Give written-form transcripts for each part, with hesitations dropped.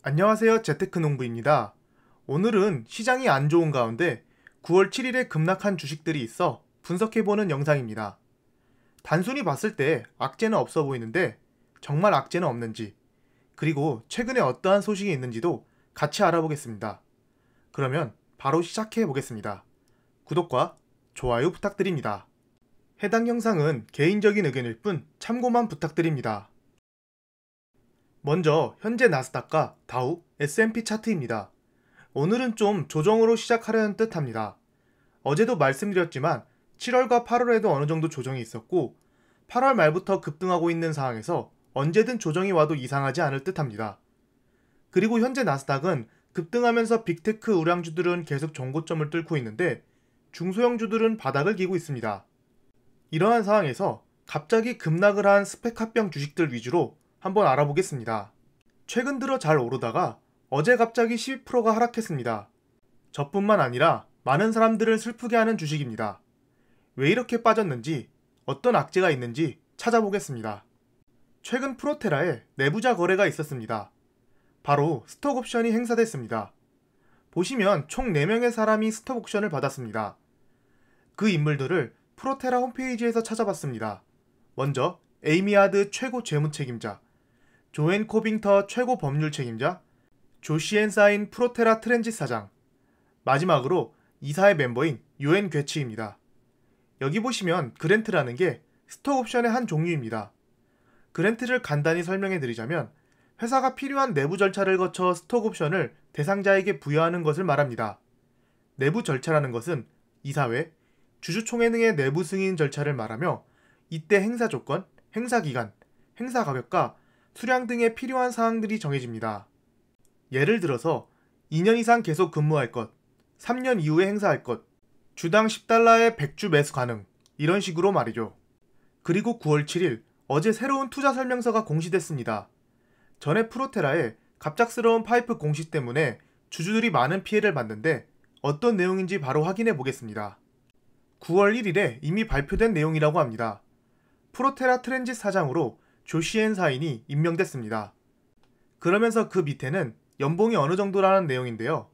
안녕하세요. 재테크농부입니다. 오늘은 시장이 안 좋은 가운데 9월 7일에 급락한 주식들이 있어 분석해보는 영상입니다. 단순히 봤을 때 악재는 없어 보이는데 정말 악재는 없는지, 그리고 최근에 어떠한 소식이 있는지도 같이 알아보겠습니다. 그러면 바로 시작해 보겠습니다. 구독과 좋아요 부탁드립니다. 해당 영상은 개인적인 의견일 뿐 참고만 부탁드립니다. 먼저 현재 나스닥과 다우, S&P 차트입니다. 오늘은 좀 조정으로 시작하려는 듯 합니다. 어제도 말씀드렸지만 7월과 8월에도 어느 정도 조정이 있었고 8월 말부터 급등하고 있는 상황에서 언제든 조정이 와도 이상하지 않을 듯 합니다. 그리고 현재 나스닥은 급등하면서 빅테크 우량주들은 계속 정고점을 뚫고 있는데 중소형주들은 바닥을 기고 있습니다. 이러한 상황에서 갑자기 급락을 한 스펙 합병 주식들 위주로 한번 알아보겠습니다. 최근 들어 잘 오르다가 어제 갑자기 12%가 하락했습니다. 저뿐만 아니라 많은 사람들을 슬프게 하는 주식입니다. 왜 이렇게 빠졌는지, 어떤 악재가 있는지 찾아보겠습니다. 최근 프로테라에 내부자 거래가 있었습니다. 바로 스톡 옵션이 행사됐습니다. 보시면 총 4명의 사람이 스톡 옵션을 받았습니다. 그 인물들을 프로테라 홈페이지에서 찾아봤습니다. 먼저 에이미하드 최고 재무 책임자, 조앤 코빙터 최고 법률 책임자, 조시앤 사인 프로테라 트랜짓 사장, 마지막으로 이사의 멤버인 요엔 괴치입니다. 여기 보시면 그랜트라는 게 스톡 옵션의 한 종류입니다. 그랜트를 간단히 설명해 드리자면 회사가 필요한 내부 절차를 거쳐 스톡 옵션을 대상자에게 부여하는 것을 말합니다. 내부 절차라는 것은 이사회, 주주총회 등의 내부 승인 절차를 말하며 이때 행사 조건, 행사 기간, 행사 가격과 수량 등의 필요한 사항들이 정해집니다. 예를 들어서 2년 이상 계속 근무할 것, 3년 이후에 행사할 것, 주당 $10에 100주 매수 가능, 이런 식으로 말이죠. 그리고 9월 7일 어제 새로운 투자 설명서가 공시됐습니다. 전에 프로테라의 갑작스러운 파이프 공시 때문에 주주들이 많은 피해를 봤는데 어떤 내용인지 바로 확인해 보겠습니다. 9월 1일에 이미 발표된 내용이라고 합니다. 프로테라 트랜짓 사장으로 조시앤 사인이 임명됐습니다. 그러면서 그 밑에는 연봉이 어느 정도라는 내용인데요.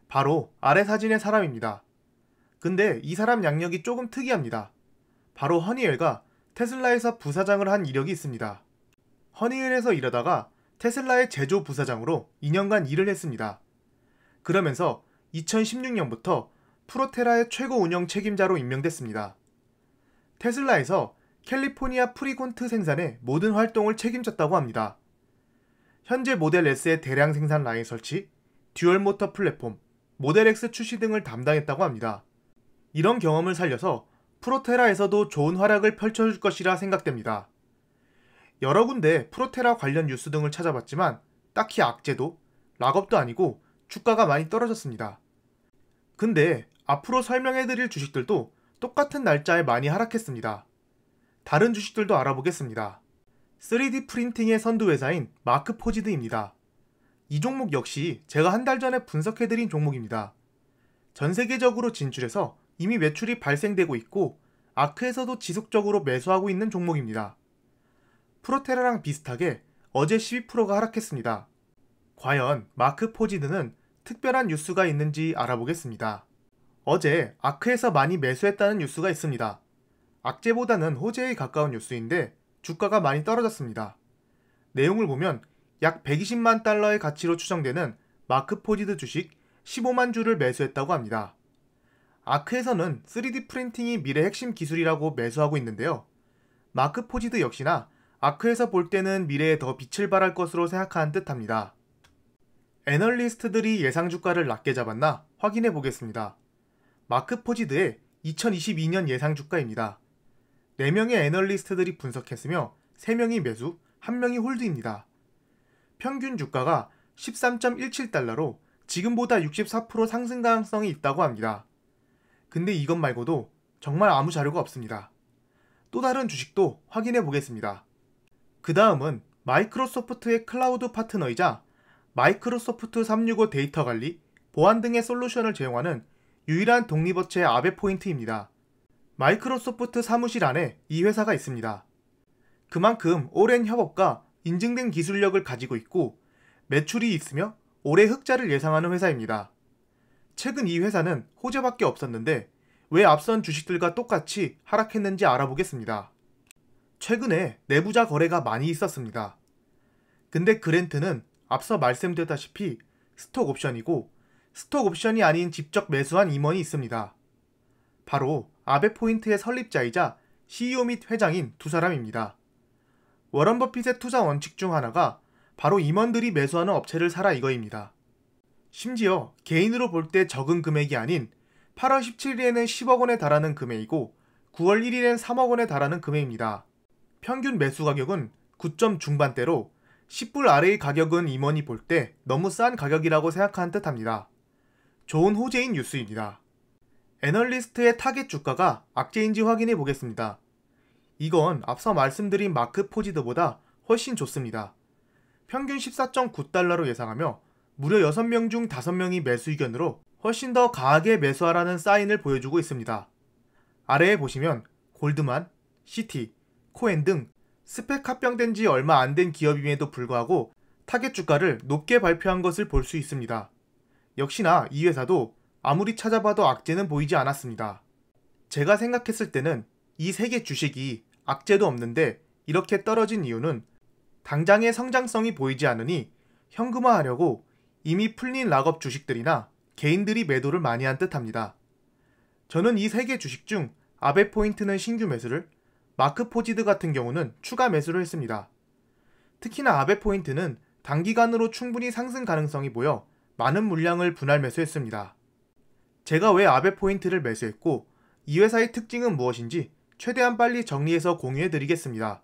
바로 아래 사진의 사람입니다. 근데 이 사람 양력이 조금 특이합니다. 바로 허니엘과 테슬라에서 부사장을 한 이력이 있습니다. 허니엘에서 일하다가 테슬라의 제조 부사장으로 2년간 일을 했습니다. 그러면서 2016년부터 프로테라의 최고 운영 책임자로 임명됐습니다. 테슬라에서 캘리포니아 프리콘트 생산의 모든 활동을 책임졌다고 합니다. 현재 모델 S의 대량 생산 라인 설치, 듀얼 모터 플랫폼, 모델 X 출시 등을 담당했다고 합니다. 이런 경험을 살려서 프로테라에서도 좋은 활약을 펼쳐줄 것이라 생각됩니다. 여러 군데 프로테라 관련 뉴스 등을 찾아봤지만 딱히 악재도, 락업도 아니고 주가가 많이 떨어졌습니다. 근데 앞으로 설명해드릴 주식들도 똑같은 날짜에 많이 하락했습니다. 다른 주식들도 알아보겠습니다. 3D 프린팅의 선두회사인 마크포지드입니다. 이 종목 역시 제가 한 달 전에 분석해드린 종목입니다. 전 세계적으로 진출해서 이미 매출이 발생되고 있고 아크에서도 지속적으로 매수하고 있는 종목입니다. 프로테라랑 비슷하게 어제 12%가 하락했습니다. 과연 마크포지드는 특별한 뉴스가 있는지 알아보겠습니다. 어제 아크에서 많이 매수했다는 뉴스가 있습니다. 악재보다는 호재에 가까운 뉴스인데 주가가 많이 떨어졌습니다. 내용을 보면 약 120만 달러의 가치로 추정되는 마크포지드 주식 15만 주를 매수했다고 합니다. 아크에서는 3D 프린팅이 미래 핵심 기술이라고 매수하고 있는데요. 마크포지드 역시나 아크에서 볼 때는 미래에 더 빛을 발할 것으로 생각하는 듯합니다. 애널리스트들이 예상 주가를 낮게 잡았나 확인해 보겠습니다. 마크포지드의 2022년 예상 주가입니다. 4명의 애널리스트들이 분석했으며 3명이 매수, 1명이 홀드입니다. 평균 주가가 13.17달러로 지금보다 64% 상승 가능성이 있다고 합니다. 근데 이것 말고도 정말 아무 자료가 없습니다. 또 다른 주식도 확인해 보겠습니다. 그 다음은 마이크로소프트의 클라우드 파트너이자 마이크로소프트 365 데이터 관리, 보안 등의 솔루션을 제공하는 유일한 독립업체 아베포인트입니다. 마이크로소프트 사무실 안에 이 회사가 있습니다. 그만큼 오랜 협업과 인증된 기술력을 가지고 있고 매출이 있으며 올해 흑자를 예상하는 회사입니다. 최근 이 회사는 호재밖에 없었는데 왜 앞선 주식들과 똑같이 하락했는지 알아보겠습니다. 최근에 내부자 거래가 많이 있었습니다. 근데 그랜트는 앞서 말씀드렸다시피 스톡 옵션이고 스톡 옵션이 아닌 직접 매수한 임원이 있습니다. 바로 아베포인트의 설립자이자 CEO 및 회장인 두 사람입니다. 워런 버핏의 투자 원칙 중 하나가 바로 임원들이 매수하는 업체를 사라 이거입니다. 심지어 개인으로 볼 때 적은 금액이 아닌 8월 17일에는 10억 원에 달하는 금액이고 9월 1일엔 3억 원에 달하는 금액입니다. 평균 매수 가격은 9점 중반대로 10불 아래의 가격은 임원이 볼 때 너무 싼 가격이라고 생각하는 듯합니다. 좋은 호재인 뉴스입니다. 애널리스트의 타겟 주가가 악재인지 확인해 보겠습니다. 이건 앞서 말씀드린 마크 포지드보다 훨씬 좋습니다. 평균 14.9달러로 예상하며 무려 6명 중 5명이 매수 의견으로 훨씬 더 강하게 매수하라는 사인을 보여주고 있습니다. 아래에 보시면 골드만, 시티, 코엔 등 스펙 합병된 지 얼마 안 된 기업임에도 불구하고 타겟 주가를 높게 발표한 것을 볼 수 있습니다. 역시나 이 회사도 아무리 찾아봐도 악재는 보이지 않았습니다. 제가 생각했을 때는 이 세 개 주식이 악재도 없는데 이렇게 떨어진 이유는 당장의 성장성이 보이지 않으니 현금화하려고 이미 풀린 락업 주식들이나 개인들이 매도를 많이 한 듯합니다. 저는 이 세 개 주식 중 아베포인트는 신규 매수를, 마크 포지드 같은 경우는 추가 매수를 했습니다. 특히나 아베포인트는 단기간으로 충분히 상승 가능성이 보여 많은 물량을 분할 매수했습니다. 제가 왜 아베포인트를 매수했고 이 회사의 특징은 무엇인지 최대한 빨리 정리해서 공유해 드리겠습니다.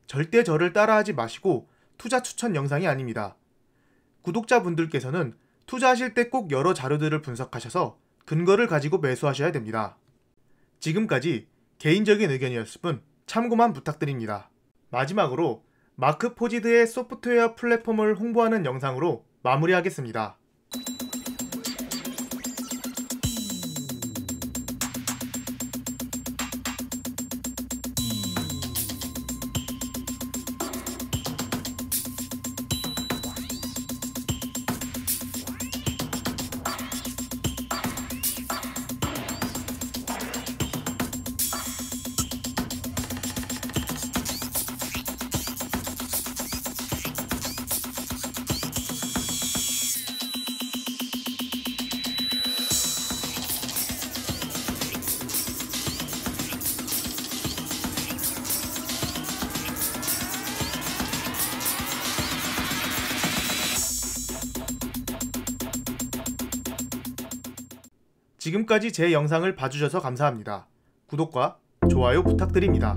절대 저를 따라하지 마시고 투자 추천 영상이 아닙니다. 구독자분들께서는 투자하실 때 꼭 여러 자료들을 분석하셔서 근거를 가지고 매수하셔야 됩니다. 지금까지 개인적인 의견이었을 뿐 참고만 부탁드립니다. 마지막으로 마크 포지드의 소프트웨어 플랫폼을 홍보하는 영상으로 마무리하겠습니다. 지금까지 제 영상을 봐주셔서 감사합니다. 구독과 좋아요 부탁드립니다.